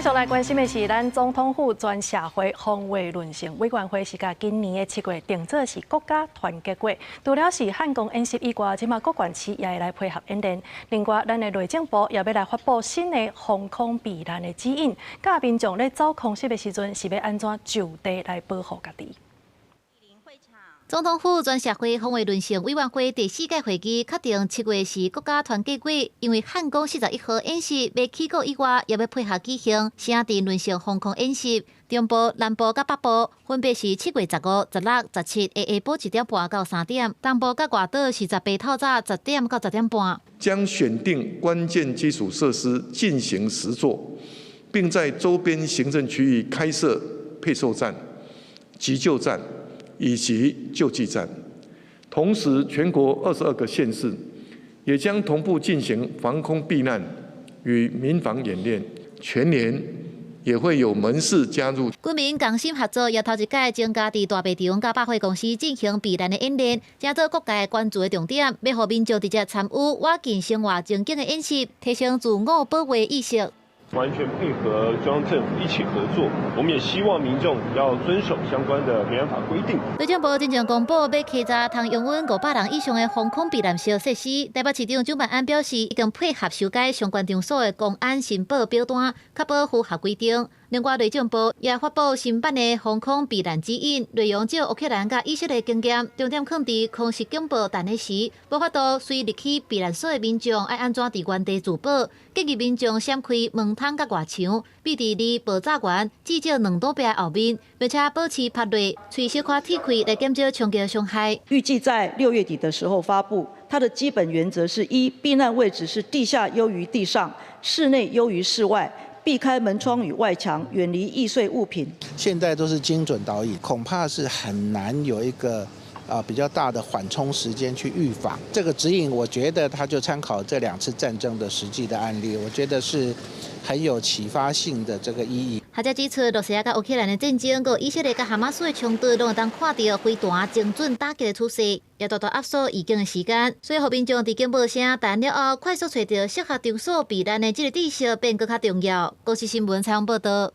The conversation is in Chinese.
续来关心的是，咱总统府全社会防卫论成委员会是甲今年的7月定做是国家团结月。除了是汉光演习以外，即马各县市也会来配合演练。另外，咱的内政部也要来发布新的防空避难的指引，教民众咧走空袭的时阵是要安怎就地来保护家己。 总统府全社会防卫论成委员会第4届会议确定7月是国家团结月，因为汉光41号演习要起过以外，也要配合举行省镇论成防空演习。中部、南部甲北部分别是7月15、16、17的下晡1点半到3点，东部甲外岛是18透早10点到10点半。将选定关键基础设施进行实作，并在周边行政区域开设配售站、急救站。 以及救济站，同时全国22个县市也将同步进行防空避难与民防演练，全年也会有门市加入。军民同心合作，也头一届增加伫大卖场甲百货公司进行避难的演练，成做各界关注的重点，要让民众直接参与瓦近生活情景的演习，提升自我保卫意识。 完全配合中央政府一起合作，我们也希望民众要遵守相关的避难法规定。内政部真正公布要开闸通容允500人以上的防空避难小设施。台北市长蒋万安表示，已经配合修改相关场所的公安申报表单，确保符合规定。另外，内政部也发布新版的防空避难指引，内容照乌克兰甲以色列经验，重点放伫空袭警报弹的时，无法度随入去避难所的民众，要安怎伫原地自保？建议民众闪开门窗甲外墙，避伫离爆炸源至少2道壁后面，并且保持拍内，随小可踢开来减少冲击伤害。预计在6月底的时候发布。 它的基本原则是：一、避难位置是地下优于地上，室内优于室外，避开门窗与外墙，远离易碎物品。现在都是精准导引，恐怕是很难有一个比较大的缓冲时间去预防。这个指引，我觉得它就参考这2次战争的实际的案例，我觉得是很有启发性的这个意义。 学者指出，罗西亚甲乌克兰的战争，佮以色列甲哈马斯的冲突，拢会当看到飞弹精准打击的趋势，也大大压缩预警的时间。所以，互民众伫警报声弹了后，快速找到适合场所避难的这个知识，变更较重要。国际新闻采访报道。